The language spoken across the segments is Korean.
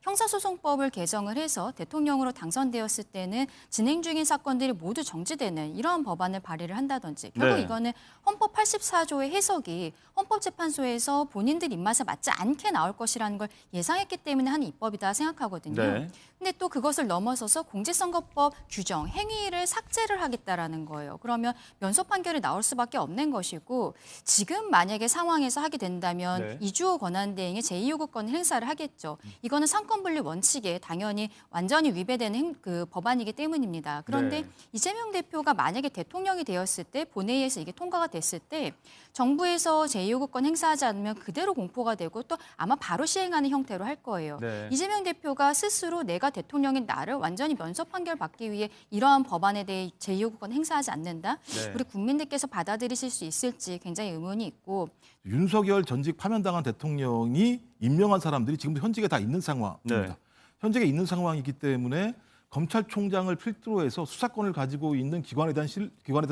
형사소송법을 개정을 해서 대통령으로 당선되었을 때는 진행 중인 사건들이 모두 정지되는 이러한 법안을 발의를 한다든지 결국 네. 이거는 헌법 84조의 해석이 헌법재판소에서 본인들 입맛에 맞지 않게 나올 것이라는 걸 예상했기 때문에 한 입법이다 생각하거든요. 네. 근데 또 그것을 넘어서서 공직선거법 규정, 행위를 삭제를 하겠다라는 거예요. 그러면 면소 판결이 나올 수밖에 없는 것이고 지금 만약에 상황에서 하게 된다면 네. 이주호 권한대행의 제2요구권 행사를 하겠죠. 이거는 상권분리 원칙에 당연히 완전히 위배되는 그 법안이기 때문입니다. 그런데 네. 이재명 대표가 만약에 대통령이 되었을 때 본회의에서 이게 통과가 됐을 때 정부에서 제2요구권 행사하지 않으면 그대로 공포가 되고 또 아마 바로 시행하는 형태로 할 거예요. 네. 이재명 대표가 스스로 내가 대통령인 나를 완전히 면소 판결 받기 위해 이러한 법안에 대해 제2요구권 행사하지 않는다? 네. 우리 국민들께서 받아들이실 수 있을지 굉장히 의문이 있고 윤석열 전직 파면당한 대통령이 임명한 사람들이 지금도 현직에 다 있는 상황입니다. 네. 현직에 있는 상황이기 때문에 검찰총장을 필두로 해서 수사권을 가지고 있는 기관에서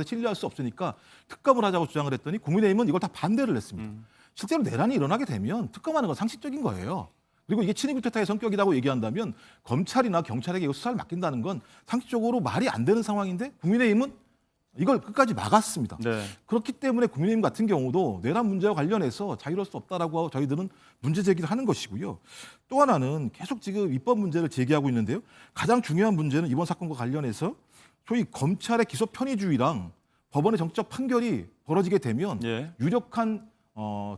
신뢰할 수 없으니까 특검을 하자고 주장을 했더니 국민의힘은 이걸 다 반대를 했습니다. 실제로 내란이 일어나게 되면 특검하는 건 상식적인 거예요. 그리고 이게 친위 구태타의 성격이라고 얘기한다면 검찰이나 경찰에게 수사를 맡긴다는 건 상식적으로 말이 안 되는 상황인데 국민의힘은 이걸 끝까지 막았습니다. 네. 그렇기 때문에 국민의힘 같은 경우도 내란 문제와 관련해서 자유로울 수 없다라고 저희들은 문제 제기를 하는 것이고요. 또 하나는 계속 지금 입법 문제를 제기하고 있는데요. 가장 중요한 문제는 이번 사건과 관련해서 소위 검찰의 기소 편의주의랑 법원의 정치적 판결이 벌어지게 되면 예. 유력한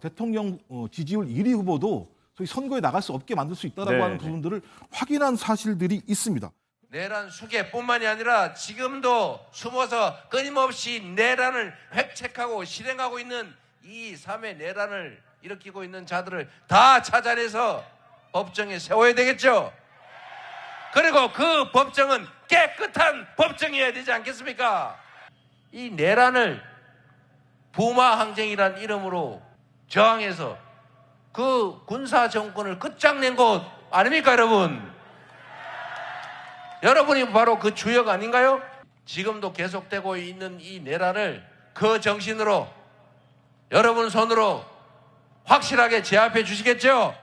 대통령 지지율 1위 후보도 소위 선거에 나갈 수 없게 만들 수 있다라고 네, 하는 네. 부분들을 확인한 사실들이 있습니다. 내란 수계뿐만이 아니라 지금도 숨어서 끊임없이 내란을 획책하고 실행하고 있는 이 3회 내란을 일으키고 있는 자들을 다 찾아내서 법정에 세워야 되겠죠. 그리고 그 법정은 깨끗한 법정이어야 되지 않겠습니까? 이 내란을 부마항쟁이란 이름으로 저항해서 그 군사 정권을 끝장낸 곳 아닙니까, 여러분? 여러분이 바로 그 주역 아닌가요? 지금도 계속되고 있는 이 내란을 그 정신으로 여러분 손으로 확실하게 제압해 주시겠죠?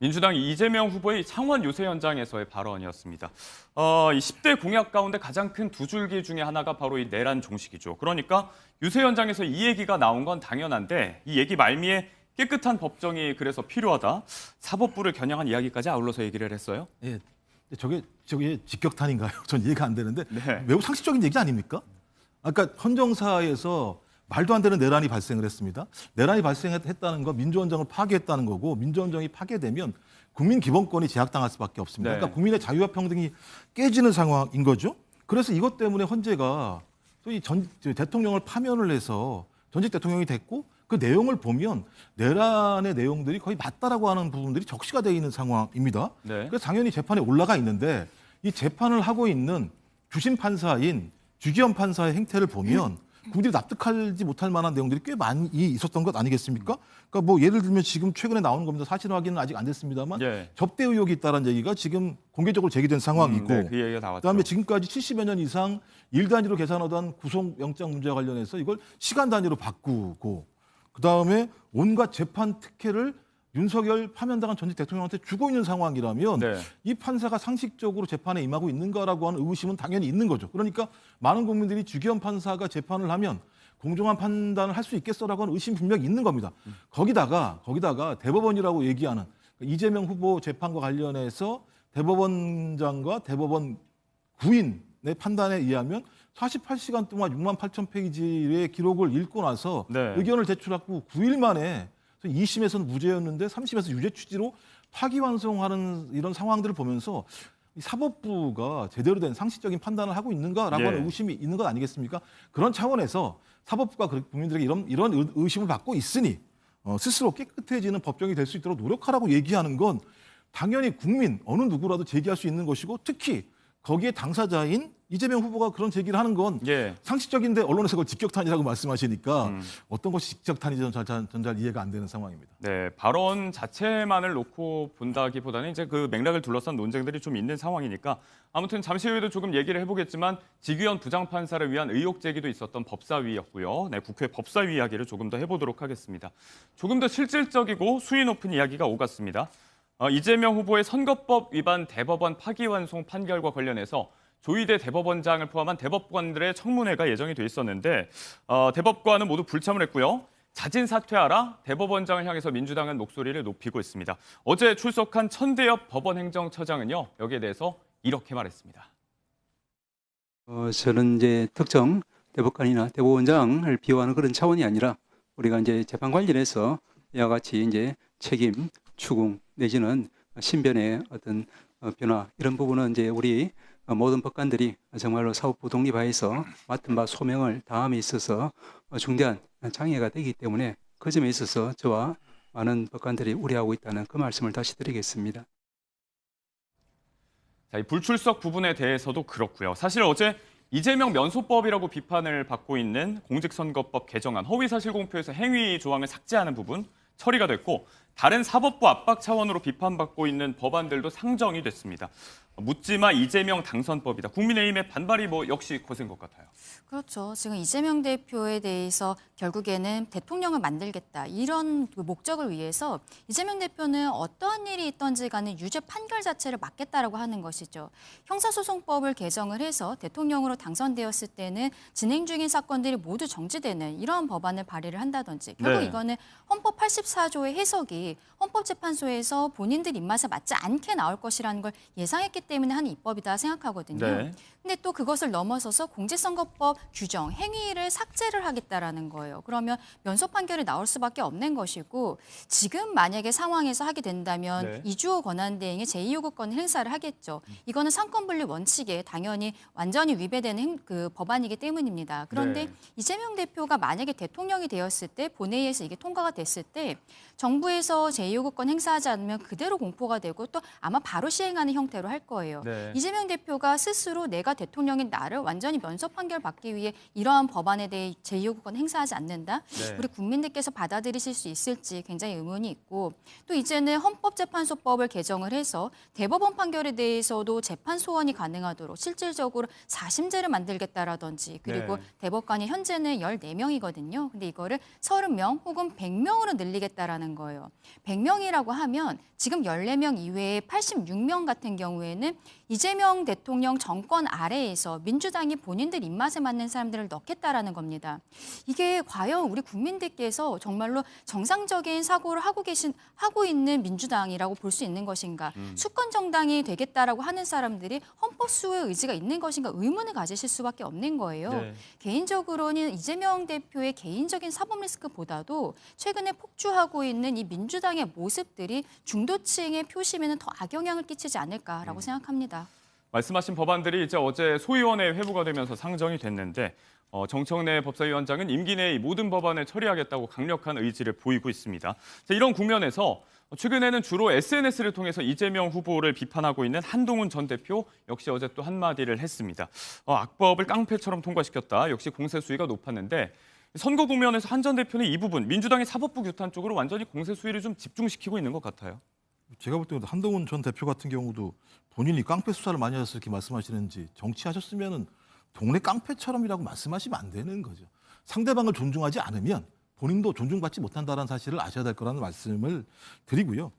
민주당 이재명 후보의 창원 요새 현장에서의 발언이었습니다. 이 10대 공약 가운데 가장 큰 두 줄기 중에 하나가 바로 이 내란 종식이죠. 그러니까 유세 현장에서 이 얘기가 나온 건 당연한데 이 얘기 말미에 깨끗한 법정이 그래서 필요하다. 사법부를 겨냥한 이야기까지 아울러서 얘기를 했어요. 예, 저게 직격탄인가요? 전 이해가 안 되는데 네. 매우 상식적인 얘기 아닙니까? 아까 헌정사에서 말도 안 되는 내란이 발생을 했습니다. 내란이 발생했다는 건 민주헌정을 파괴했다는 거고 민주헌정이 파괴되면 국민 기본권이 제약당할 수밖에 없습니다. 네. 그러니까 국민의 자유와 평등이 깨지는 상황인 거죠. 그래서 이것 때문에 헌재가 소위 대통령을 파면을 해서 전직 대통령이 됐고 그 내용을 보면 내란의 내용들이 거의 맞다라고 하는 부분들이 적시가 되어 있는 상황입니다. 네. 그래서 당연히 재판에 올라가 있는데 이 재판을 하고 있는 주심 판사인 주기현 판사의 행태를 보면 국민들이 납득하지 못할 만한 내용들이 꽤 많이 있었던 것 아니겠습니까? 그러니까 뭐 예를 들면 지금 최근에 나오는 겁니다. 사실 확인은 아직 안 됐습니다만 예. 접대 의혹이 있다는 얘기가 지금 공개적으로 제기된 상황이고 네, 그 얘기가 나왔죠. 그다음에 지금까지 70여 년 이상 일 단위로 계산하던 구속영장 문제와 관련해서 이걸 시간 단위로 바꾸고 그다음에 온갖 재판 특혜를 윤석열 파면당한 전직 대통령한테 주고 있는 상황이라면 네. 이 판사가 상식적으로 재판에 임하고 있는가라고 하는 의구심은 당연히 있는 거죠. 그러니까 많은 국민들이 주기현 판사가 재판을 하면 공정한 판단을 할 수 있겠어라고 하는 의심이 분명히 있는 겁니다. 거기다가 대법원이라고 얘기하는 이재명 후보 재판과 관련해서 대법원장과 대법원 구인의 판단에 의하면 48시간 동안 6만 8천 페이지의 기록을 읽고 나서 네. 의견을 제출하고 9일 만에 2심에서는 무죄였는데 3심에서 유죄 취지로 파기환송하는 이런 상황들을 보면서 이 사법부가 제대로 된 상식적인 판단을 하고 있는가라고 예. 하는 의심이 있는 것 아니겠습니까? 그런 차원에서 사법부가 국민들에게 이런 의심을 받고 있으니 스스로 깨끗해지는 법정이 될 수 있도록 노력하라고 얘기하는 건 당연히 국민 어느 누구라도 제기할 수 있는 것이고 특히 거기에 당사자인 이재명 후보가 그런 제기를 하는 건 예. 상식적인데 언론에서 그걸 직격탄이라고 말씀하시니까 어떤 것이 직격탄인지 전 잘 이해가 안 되는 상황입니다. 네, 발언 자체만을 놓고 본다기보다는 이제 그 맥락을 둘러싼 논쟁들이 좀 있는 상황이니까 아무튼 잠시 후에도 조금 얘기를 해보겠지만 지규현 부장판사를 위한 의혹 제기도 있었던 법사위였고요. 네, 국회 법사위 이야기를 조금 더 해보도록 하겠습니다. 조금 더 실질적이고 수위 높은 이야기가 오갔습니다. 이재명 후보의 선거법 위반 대법원 파기환송 판결과 관련해서 조희대 대법원장을 포함한 대법관들의 청문회가 예정이 돼 있었는데 대법관은 모두 불참을 했고요. 자진 사퇴하라 대법원장을 향해서 민주당은 목소리를 높이고 있습니다. 어제 출석한 천대엽 법원행정처장은요. 여기에 대해서 이렇게 말했습니다. 저는 이제 특정 대법관이나 대법원장을 비호하는 그런 차원이 아니라 우리가 이제 재판 관련해서 이와 같이 이제 책임, 추궁 내지는 신변의 어떤 변화 이런 부분은 이제 우리 모든 법관들이 정말로 사법부 독립하에서 맡은 바 소명을 다함에 있어서 중대한 장애가 되기 때문에 그 점에 있어서 저와 많은 법관들이 우려하고 있다는 그 말씀을 다시 드리겠습니다. 자, 이 불출석 부분에 대해서도 그렇고요. 사실 어제 이재명 면소법이라고 비판을 받고 있는 공직선거법 개정안 허위사실 공표에서 행위 조항을 삭제하는 부분 처리가 됐고 다른 사법부 압박 차원으로 비판받고 있는 법안들도 상정이 됐습니다. 묻지마 이재명 당선법이다. 국민의힘의 반발이 역시 거센 것 같아요. 그렇죠. 지금 이재명 대표에 대해서 결국에는 대통령을 만들겠다. 이런 그 목적을 위해서 이재명 대표는 어떠한 일이 있던지 간에 유죄 판결 자체를 막겠다라고 하는 것이죠. 형사소송법을 개정을 해서 대통령으로 당선되었을 때는 진행 중인 사건들이 모두 정지되는 이런 법안을 발의를 한다든지 결국 네. 이거는 헌법 84조의 해석이 헌법재판소에서 본인들 입맛에 맞지 않게 나올 것이라는 걸 예상했기 때문에 하는 입법이다 생각하거든요. 네. 근데 또 그것을 넘어서서 공직선거법 규정, 행위를 삭제를 하겠다라는 거예요. 그러면 면소 판결이 나올 수밖에 없는 것이고 지금 만약에 상황에서 하게 된다면 네. 이주호 권한대행의 제2요구권 행사를 하겠죠. 이거는 상권분리 원칙에 당연히 완전히 위배되는 그 법안이기 때문입니다. 그런데 네. 이재명 대표가 만약에 대통령이 되었을 때 본회의에서 이게 통과가 됐을 때 정부에서 제2요구권 행사하지 않으면 그대로 공포가 되고 또 아마 바로 시행하는 형태로 할 거예요. 네. 이재명 대표가 스스로 내가 대통령인 나를 완전히 면소 판결 받기 위해 이러한 법안에 대해 제2요구권 행사하지 않는다. 네. 우리 국민들께서 받아들이실 수 있을지 굉장히 의문이 있고 또 이제는 헌법재판소법을 개정을 해서 대법원 판결에 대해서도 재판 소원이 가능하도록 실질적으로 사심제를 만들겠다라든지 그리고 네. 대법관이 현재는 14명이거든요. 근데 이거를 30명 혹은 100명으로 늘리겠다라는 거예요. 100명이라고 하면 지금 14명 이외에 86명 같은 경우에는 이재명 대통령 정권 아래에서 민주당이 본인들 입맛에 맞는 사람들을 넣겠다라는 겁니다. 이게 과연 우리 국민들께서 정말로 정상적인 사고를 하고 있는 민주당이라고 볼 수 있는 것인가? 수권 정당이 되겠다라고 하는 사람들이 헌법 수호의 의지가 있는 것인가 의문을 가지실 수밖에 없는 거예요. 네. 개인적으로는 이재명 대표의 개인적인 사법 리스크보다도 최근에 폭주하고 있는 이 민주당의 모습들이 중도층의 표심에는 더 악영향을 끼치지 않을까라고 생각합니다. 말씀하신 법안들이 이제 어제 소위원회에 회부가 되면서 상정이 됐는데 정청래 법사위원장은 임기 내에 이 모든 법안을 처리하겠다고 강력한 의지를 보이고 있습니다. 자, 이런 국면에서 최근에는 주로 SNS를 통해서 이재명 후보를 비판하고 있는 한동훈 전 대표 역시 어제 또 한마디를 했습니다. 악법을 깡패처럼 통과시켰다. 역시 공세 수위가 높았는데 선거 국면에서 한 전 대표는 이 부분 민주당의 사법부 규탄 쪽으로 완전히 공세 수위를 좀 집중시키고 있는 것 같아요. 제가 볼 때도 한동훈 전 대표 같은 경우도 본인이 깡패 수사를 많이 하셔서 이렇게 말씀하시는지 정치하셨으면 동네 깡패처럼이라고 말씀하시면 안 되는 거죠. 상대방을 존중하지 않으면 본인도 존중받지 못한다는 사실을 아셔야 될 거라는 말씀을 드리고요.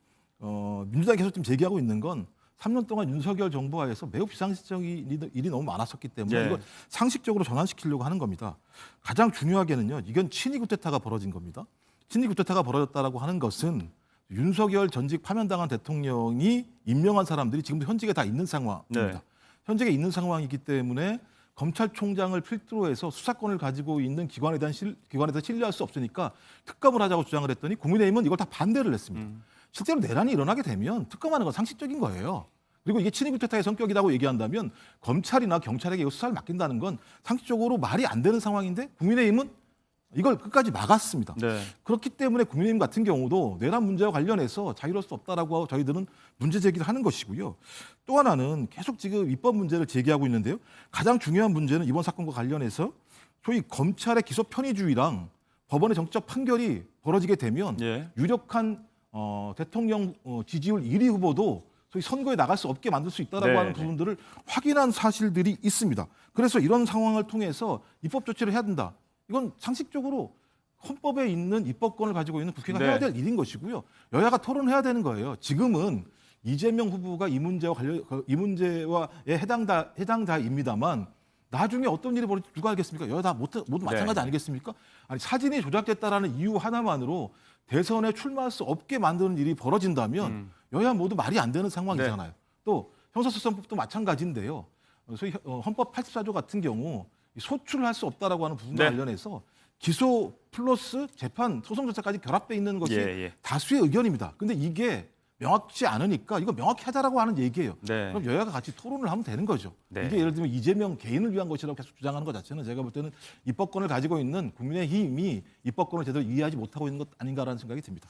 민주당이 계속 지금 제기하고 있는 건 3년 동안 윤석열 정부 하에서 매우 비상식적인 일이 너무 많았었기 때문에 예. 이걸 상식적으로 전환시키려고 하는 겁니다. 가장 중요하게는요. 이건 친위 쿠데타가 벌어진 겁니다. 친위 쿠데타가 벌어졌다라고 하는 것은 윤석열 전직 파면당한 대통령이 임명한 사람들이 지금도 현직에 다 있는 상황입니다. 네. 현직에 있는 상황이기 때문에 검찰총장을 필두로 해서 수사권을 가지고 있는 기관에 대해서 신뢰할 수 없으니까 특검을 하자고 주장을 했더니 국민의힘은 이걸 다 반대를 했습니다. 실제로 내란이 일어나게 되면 특검하는 건 상식적인 거예요. 그리고 이게 친위 쿠데타의 성격이라고 얘기한다면 검찰이나 경찰에게 수사를 맡긴다는 건 상식적으로 말이 안 되는 상황인데 국민의힘은 이걸 끝까지 막았습니다. 네. 그렇기 때문에 국민의힘 같은 경우도 내란 문제와 관련해서 자유로울 수 없다라고 저희들은 문제 제기를 하는 것이고요. 또 하나는 계속 지금 입법 문제를 제기하고 있는데요. 가장 중요한 문제는 이번 사건과 관련해서 소위 검찰의 기소 편의주의랑 법원의 정치적 판결이 벌어지게 되면 예. 유력한 대통령 지지율 1위 후보도 소위 선거에 나갈 수 없게 만들 수 있다라고 네, 하는 부분들을 확인한 사실들이 있습니다. 그래서 이런 상황을 통해서 입법 조치를 해야 된다. 이건 상식적으로 헌법에 있는 입법권을 가지고 있는 국회가 네. 해야 될 일인 것이고요. 여야가 토론해야 되는 거예요. 지금은 이재명 후보가 이 문제와 이 문제와에 해당자입니다만 나중에 어떤 일이 벌어질지 누가 알겠습니까? 여야 다 모두 마찬가지 아니겠습니까? 아니 사진이 조작됐다라는 이유 하나만으로 대선에 출마할 수 없게 만드는 일이 벌어진다면 여야 모두 말이 안 되는 상황이잖아요. 또 형사소송법도 마찬가지인데요. 소위 헌법 84조 같은 경우 소출할 수 없다라고 하는 부분과 관련해서 기소 플러스 재판, 소송 절차까지 결합돼 있는 것이 다수의 의견입니다. 근데 이게 명확치 않으니까 이거 명확히 하자라고 하는 얘기예요. 그럼 여야가 같이 토론을 하면 되는 거죠. 이게 예를 들면 이재명 개인을 위한 것이라고 계속 주장하는 것 자체는 제가 볼 때는 입법권을 가지고 있는 국민의힘이 입법권을 제대로 이해하지 못하고 있는 것 아닌가라는 생각이 듭니다.